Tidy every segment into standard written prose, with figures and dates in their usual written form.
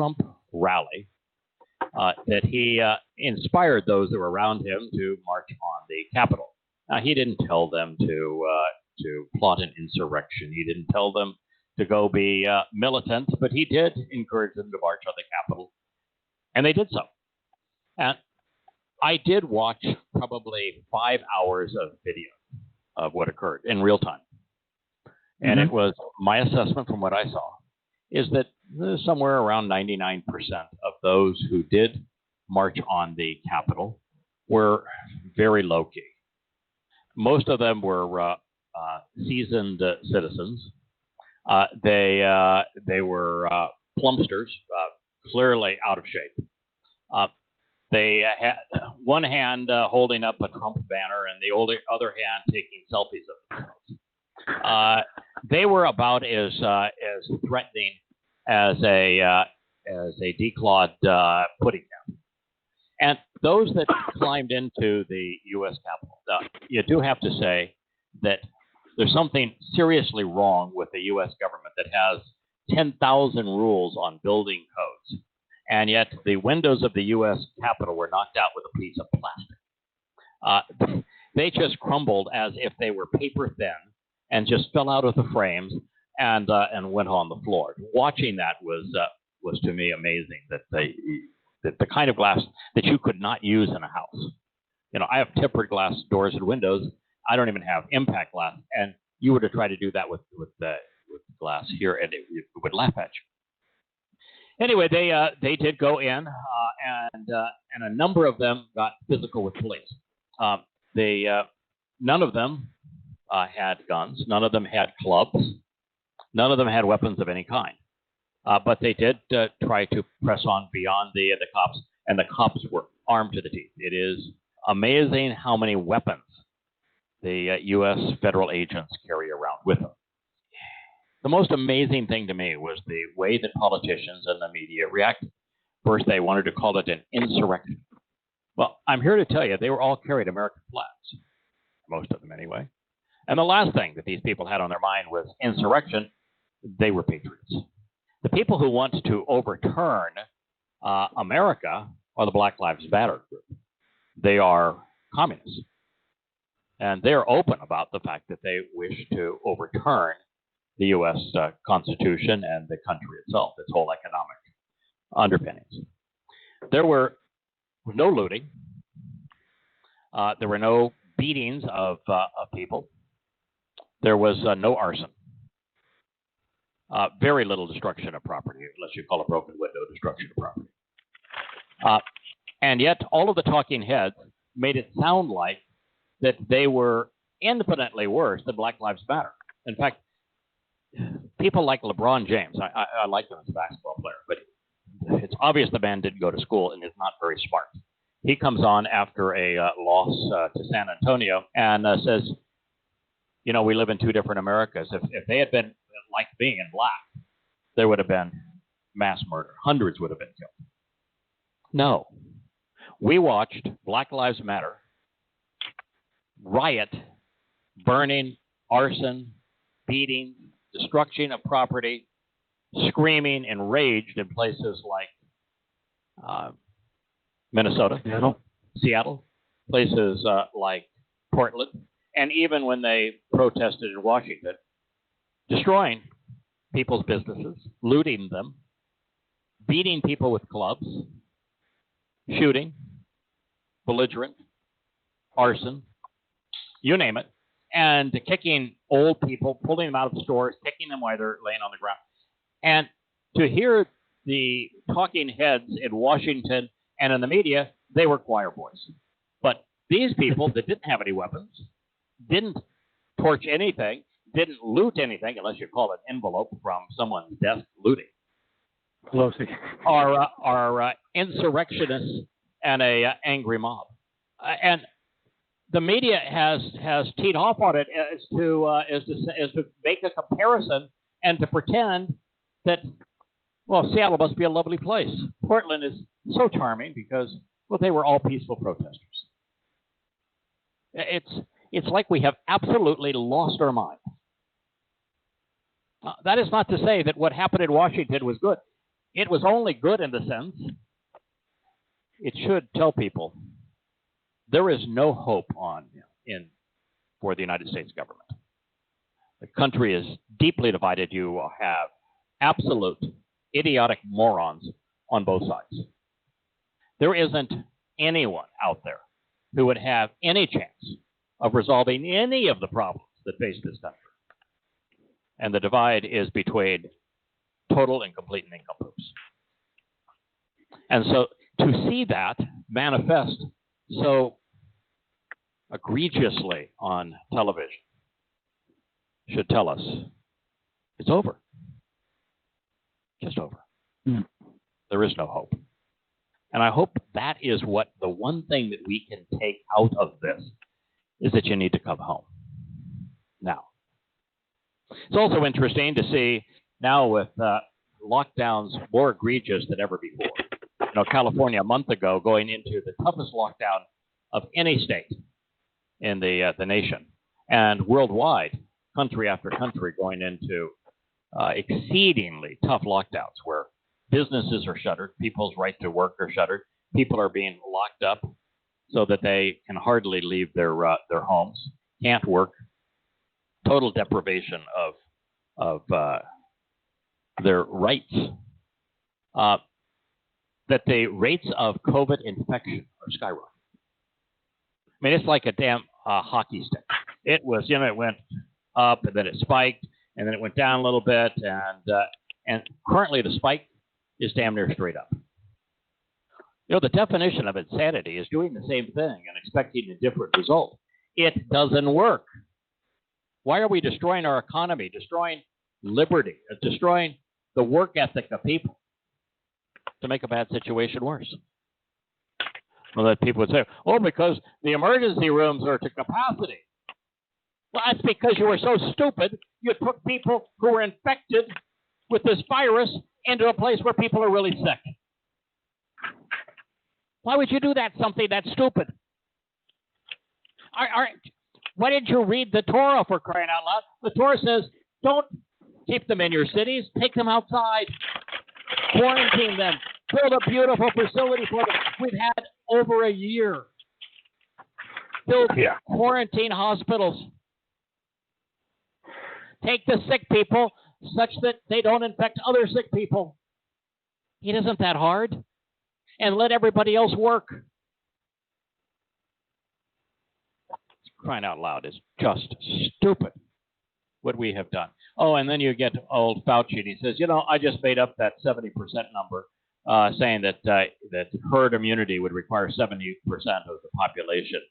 Trump rally that he inspired those that were around him to march on the Capitol. Now, he didn't tell them to plot an insurrection. He didn't tell them to go be militant, but he did encourage them to march on the Capitol, and they did so. And I did watch probably 5 hours of video of what occurred in real time. And it was my assessment from what I saw is that somewhere around 99% of those who did march on the Capitol were very low-key. Most of them were seasoned citizens. They were plumpsters, clearly out of shape. They had one hand holding up a Trump banner and the other hand taking selfies of themselves. They were about as threatening as a declawed pudding cap. And those that climbed into the U.S. Capitol, you do have to say that there's something seriously wrong with the U.S. government that has 10,000 rules on building codes, and yet the windows of the U.S. Capitol were knocked out with a piece of plastic. They just crumbled as if they were paper thin and just fell out of the frames and went on the floor. Watching that was to me amazing. That the kind of glass that you could not use in a house. You know, I have tempered glass doors and windows. I don't even have impact glass, and you were to try to do that with glass here, and it would laugh at you. Anyway, they did go in, and a number of them got physical with police. None of them had guns. None of them had clubs. None of them had weapons of any kind. But they did try to press on beyond the cops, and the cops were armed to the teeth. It is amazing how many weapons the U.S. federal agents carry around with them. The most amazing thing to me was the way that politicians and the media reacted. First, they wanted to call it an insurrection. Well, I'm here to tell you, they were all carried American flags, most of them anyway. And the last thing that these people had on their mind was insurrection. They were patriots. The people who want to overturn America are the Black Lives Matter group. They are communists. And they're open about the fact that they wish to overturn the U.S. Constitution and the country itself, its whole economic underpinnings. There were no looting. There were no beatings of people. There was no arson. Very little destruction of property, unless you call a broken window destruction of property. And yet, all of the talking heads made it sound like that they were infinitely worse than Black Lives Matter. In fact, people like LeBron James, I like him as a basketball player, but it's obvious the man didn't go to school and is not very smart. He comes on after a loss to San Antonio and says, you know, we live in two different Americas. If they had been like being in black, there would have been mass murder. Hundreds would have been killed. No. We watched Black Lives Matter riot, burning, arson, beating, destruction of property, screaming, enraged in places like Minnesota, Seattle, places like Portland, and even when they protested in Washington, destroying people's businesses, looting them, beating people with clubs, shooting, belligerent, arson, you name it, and kicking old people, pulling them out of the stores, kicking them while they're laying on the ground. And to hear the talking heads in Washington and in the media, they were choir boys. But these people that didn't have any weapons, didn't torch anything, didn't loot anything, unless you call it an envelope from someone's desk looting, Pelosi, are insurrectionists and a angry mob. And the media has teed off on it as to make a comparison and to pretend that, well, Seattle must be a lovely place. Portland is so charming because, well, they were all peaceful protesters. It's like we have absolutely lost our mind. That is not to say that what happened in Washington was good. it was only good in the sense it should tell people there is no hope for the United States government. The country is deeply divided. You have absolute idiotic morons on both sides. There isn't anyone out there who would have any chance of resolving any of the problems that face this country. And the divide is between total and complete nincompoops. And so to see that manifest so egregiously on television should tell us it's over. Just over. There is no hope. And I hope that is what the one thing that we can take out of this is that you need to come home now. It's also interesting to see now with lockdowns more egregious than ever before. You know, California a month ago going into the toughest lockdown of any state in the nation, and worldwide, country after country going into exceedingly tough lockdowns where businesses are shuttered, people's right to work are shuttered, people are being locked up so that they can hardly leave their homes, can't work, total deprivation of their rights. That the rates of COVID infection are skyrocketing. I mean, it's like a damn hockey stick. It was, it went up and then it spiked and then it went down a little bit, and currently the spike is damn near straight up. The definition of insanity is doing the same thing and expecting a different result. It doesn't work. Why are we destroying our economy, destroying liberty, destroying the work ethic of people to make a bad situation worse? Well, that people would say, because the emergency rooms are to capacity. Well, that's because you were so stupid, you took people who were infected with this virus into a place where people are really sick. Why would you do that, something that's stupid? Why didn't you read the Torah, for crying out loud? The Torah says, don't keep them in your cities, take them outside, quarantine them, build a beautiful facility for them. We've had over a year. Build quarantine hospitals. Take the sick people such that they don't infect other sick people. It isn't that hard. And let everybody else work. Crying out loud, is just stupid what we have done. And then you get old Fauci, and he says, I just made up that 70% number, saying that herd immunity would require 70% of the population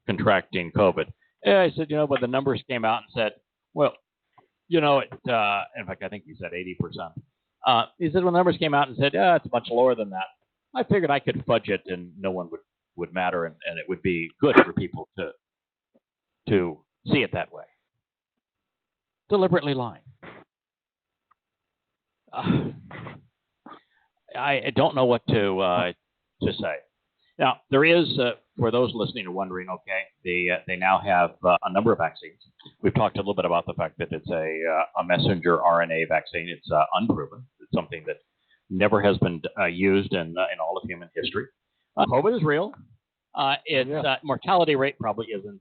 contracting COVID. And I said, when the numbers came out and said, in fact, I think he said 80%. He said, when the numbers came out and said, it's much lower than that, I figured I could fudge it and no one would matter, and it would be good for people to see it that way. Deliberately lying. I don't know what to say. Now, there is, for those listening or wondering, they now have a number of vaccines. We've talked a little bit about the fact that it's a messenger RNA vaccine. It's unproven. It's something that never has been used in all of human history. COVID is real. Its mortality rate probably isn't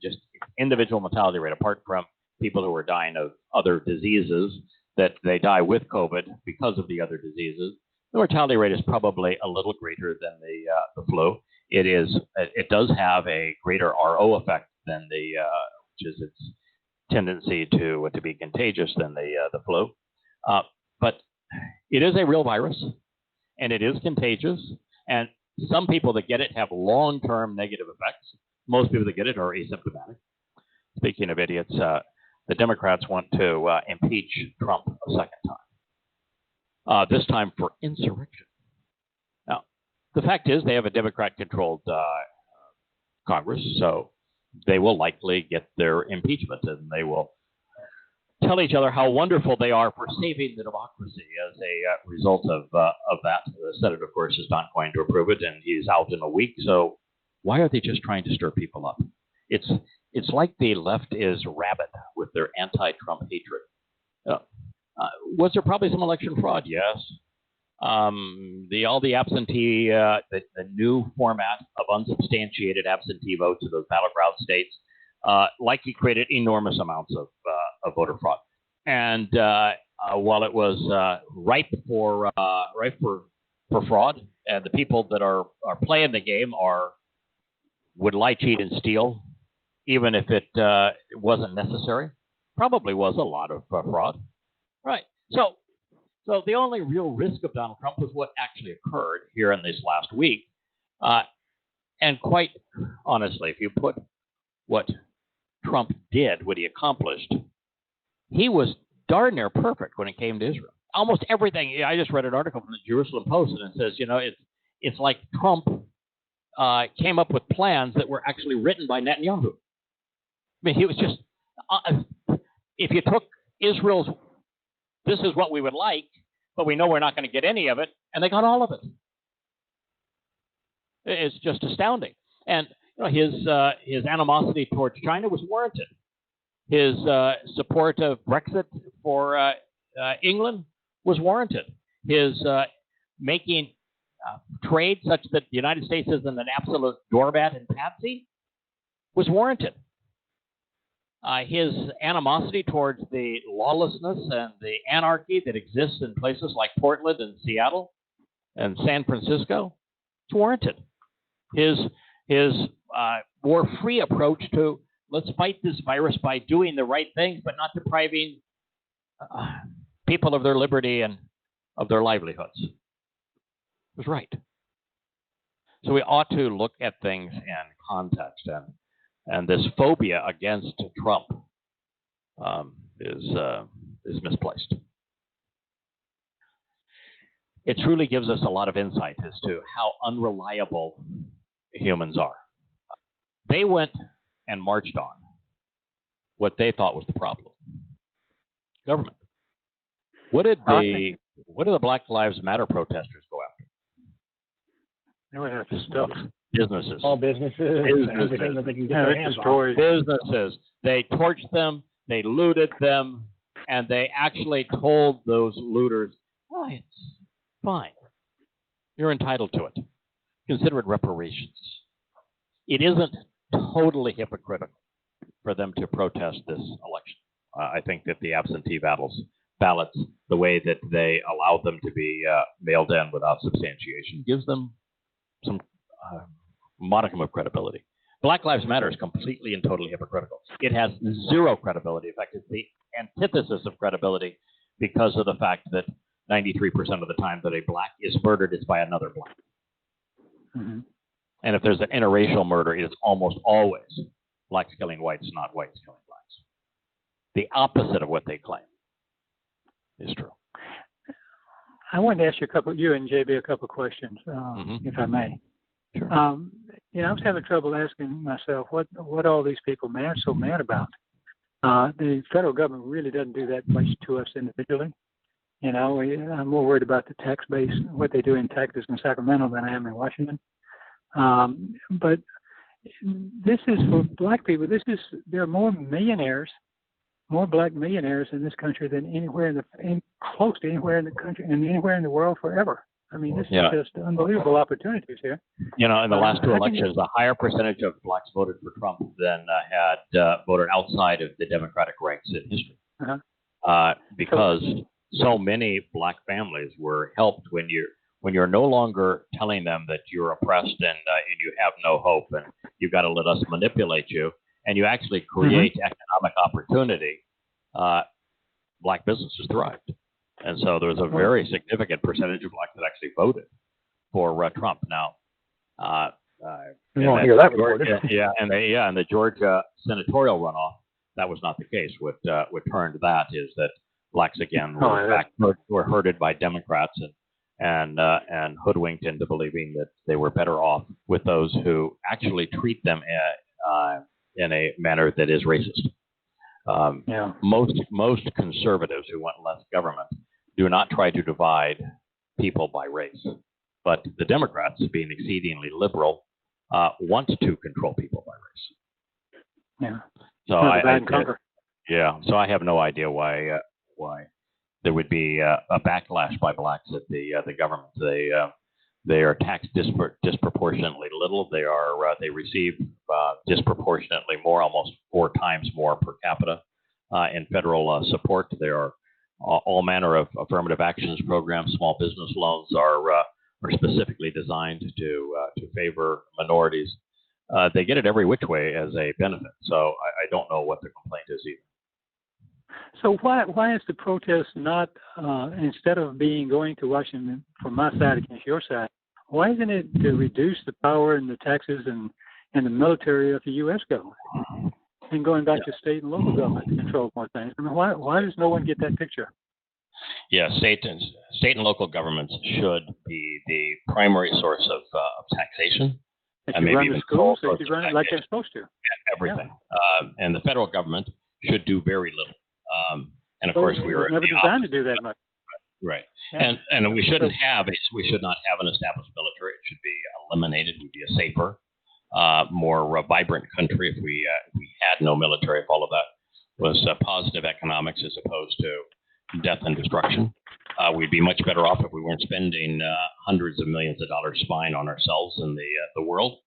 just individual mortality rate, apart from people who are dying of other diseases, that they die with COVID because of the other diseases. The mortality rate is probably a little greater than the flu. It does have a greater RO effect than which is its tendency to be contagious than the flu. But it is a real virus, and it is contagious. And some people that get it have long-term negative effects. Most people that get it are asymptomatic. Speaking of idiots, the Democrats want to impeach Trump a second time. This time for insurrection. Now, the fact is they have a Democrat-controlled Congress, so they will likely get their impeachment, and they will tell each other how wonderful they are for saving the democracy as a result of that. The Senate, of course, is not going to approve it, and he's out in a week. So why are they just trying to stir people up? It's like the left is rabid with their anti-Trump hatred. Was there probably some election fraud? Yes. All the absentee, the new format of unsubstantiated absentee votes in those battleground states likely created enormous amounts of voter fraud. And while it was ripe for fraud, and the people that are playing the game would lie, cheat, and steal, even if it wasn't necessary. Probably was a lot of fraud, right? So the only real risk of Donald Trump was what actually occurred here in this last week. And quite honestly, if you put what Trump did, what he accomplished, he was darn near perfect when it came to Israel. Almost everything. I just read an article from the Jerusalem Post, and it says, it's like Trump came up with plans that were actually written by Netanyahu. I mean, he was just, if you took Israel's, this is what we would like, but we know we're not going to get any of it, and they got all of it. It's just astounding. And his animosity towards China was warranted. His support of Brexit for England was warranted. His making trade such that the United States isn't an absolute doormat and patsy was warranted. His animosity towards the lawlessness and the anarchy that exists in places like Portland and Seattle and San Francisco, it's warranted. His more free approach to let's fight this virus by doing the right things, but not depriving people of their liberty and of their livelihoods was right. So we ought to look at things in context, and this phobia against Trump is misplaced. It truly gives us a lot of insight as to how unreliable humans are. They went and marched on what they thought was the problem: government. What did the Black Lives Matter protesters go after? They went after stuff. Businesses. All businesses. Everything that they can get their hands on. Businesses. They torched them, they looted them, and they actually told those looters, oh, it's fine. You're entitled to it. Consider it reparations. It isn't totally hypocritical for them to protest this election. I think that the absentee ballots, the way that they allowed them to be mailed in without substantiation, gives them some modicum of credibility. Black Lives Matter is completely and totally hypocritical. It has zero credibility. In fact, it's the antithesis of credibility because of the fact that 93% of the time that a black is murdered, it's by another black. Mm-hmm. And if there's an interracial murder, it's almost always blacks killing whites, not whites killing blacks. The opposite of what they claim is true. I wanted to ask you and JB a couple of questions, if I may. Sure. I was having trouble asking myself what all these people are so mad about. The federal government really doesn't do that much to us individually. I'm more worried about the tax base, what they do in Texas and Sacramento than I am in Washington. But this is for black people. There are more black millionaires in this country than close to anywhere in the country and anywhere in the world forever. I mean, this is just unbelievable opportunities here. In the last two elections, a higher percentage of blacks voted for Trump than had voted outside of the Democratic ranks in history. Because so many black families were helped when you're no longer telling them that you're oppressed and you have no hope and you've got to let us manipulate you, and you actually create economic opportunity. Black businesses thrived. And so there was a very significant percentage of blacks that actually voted for Trump. Now, you won't hear that reported. And the Georgia senatorial runoff, that was not the case. What turned that is that blacks again were herded by Democrats and hoodwinked into believing that they were better off with those who actually treat them in a manner that is racist. Most conservatives who want less government do not try to divide people by race, but the Democrats, being exceedingly liberal, want to control people by race. Yeah. So So I have no idea why there would be a backlash by blacks at the government. They are taxed disproportionately little. They receive disproportionately more, almost 4 times more per capita in federal support. There are all manner of affirmative actions programs. Small business loans are specifically designed to favor minorities. They get it every which way as a benefit. So I don't know what the complaint is either. So why is the protest not, instead of going to Washington from my side against your side, why isn't it to reduce the power and the taxes and the military of the U.S. government and going back to state and local government to control more things? I mean, why does no one get that picture? Yeah, state and local governments should be the primary source of taxation. And maybe run the schools, they run it like they're supposed to. Everything. Yeah. And the federal government should do very little. And of course, we were never designed to do that much. Right. Yeah. And we should not have an established military. It should be eliminated. We'd be a safer, more vibrant country if we had no military. If all of that was positive economics as opposed to death and destruction. We'd be much better off if we weren't spending hundreds of millions of dollars spying on ourselves and the world.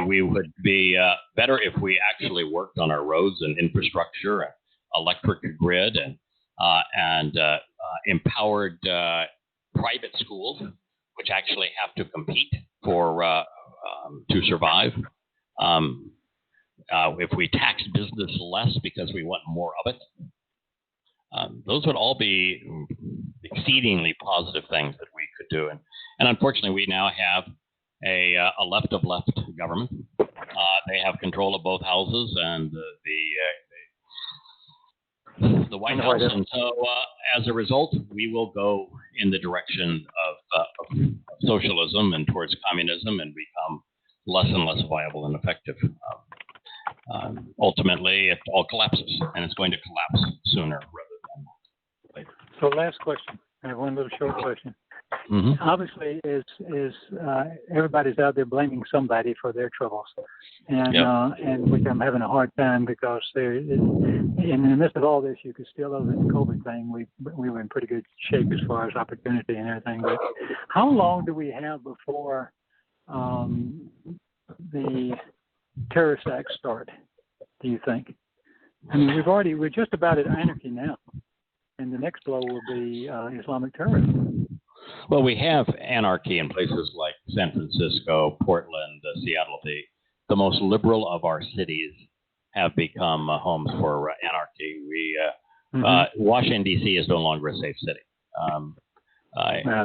We would be better if we actually worked on our roads and infrastructure and electric grid and empowered private schools, which actually have to compete to survive. If we tax business less because we want more of it, those would all be exceedingly positive things that we could do. And unfortunately, we now have a left of left government. They have control of both houses and the White House. And so as a result, we will go in the direction of socialism and towards communism and become less and less viable and effective. Ultimately, it all collapses, and it's going to collapse sooner rather than later. So last question. I have one little short question. Mm-hmm. Obviously, everybody's out there blaming somebody for their troubles, and which I'm having a hard time because in the midst of all this, you could still, other than the COVID thing, we were in pretty good shape as far as opportunity and everything. But how long do we have before the terrorist acts start? Do you think? I mean, we're just about at anarchy now, and the next blow will be Islamic terrorism. Well, we have anarchy in places like San Francisco, Portland, Seattle. The most liberal of our cities have become homes for anarchy. Washington, D.C. is no longer a safe city.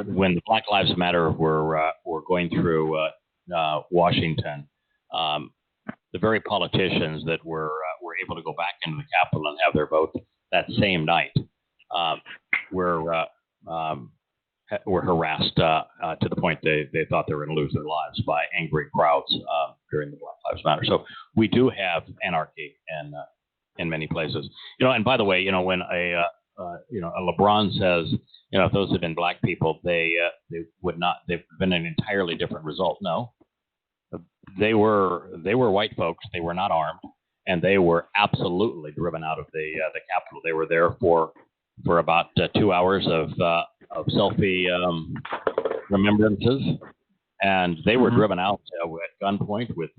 When the Black Lives Matter were going through Washington, the very politicians that were able to go back into the Capitol and have their vote that same night were harassed to the point they thought they were going to lose their lives by angry crowds during the Black Lives Matter. So we do have anarchy in many places. And by the way, when a LeBron says, if those had been black people, they've been an entirely different result. No, they were white folks. They were not armed, and they were absolutely driven out of the Capitol. They were there for about 2 hours of selfie remembrances, and they were driven out at gunpoint with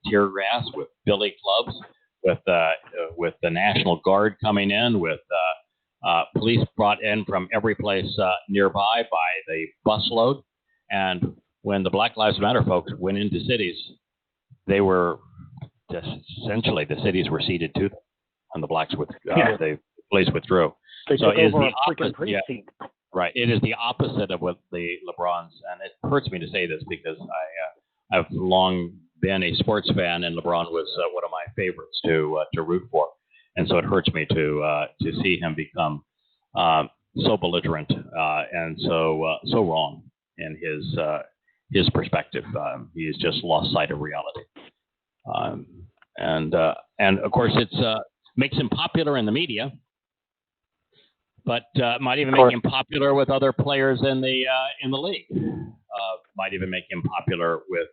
tear gas, with billy clubs, with the National Guard coming in, with police brought in from every place nearby by the busload. And when the Black Lives Matter folks went into cities, they were essentially the cities were ceded to them, and the blacks the police withdrew. So it is the opposite. Yeah, right. It is the opposite of what the LeBrons, and it hurts me to say this because I've long been a sports fan, and LeBron was one of my favorites to root for, and so it hurts me to see him become so belligerent and so wrong in his perspective. He has just lost sight of reality, and of course it's makes him popular in the media. But might even make him popular with other players in the league. Might even make him popular with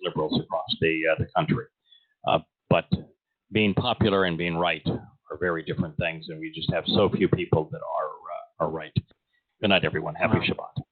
liberals across the country. But being popular and being right are very different things, and we just have so few people that are right. Good night, everyone. Happy Shabbat.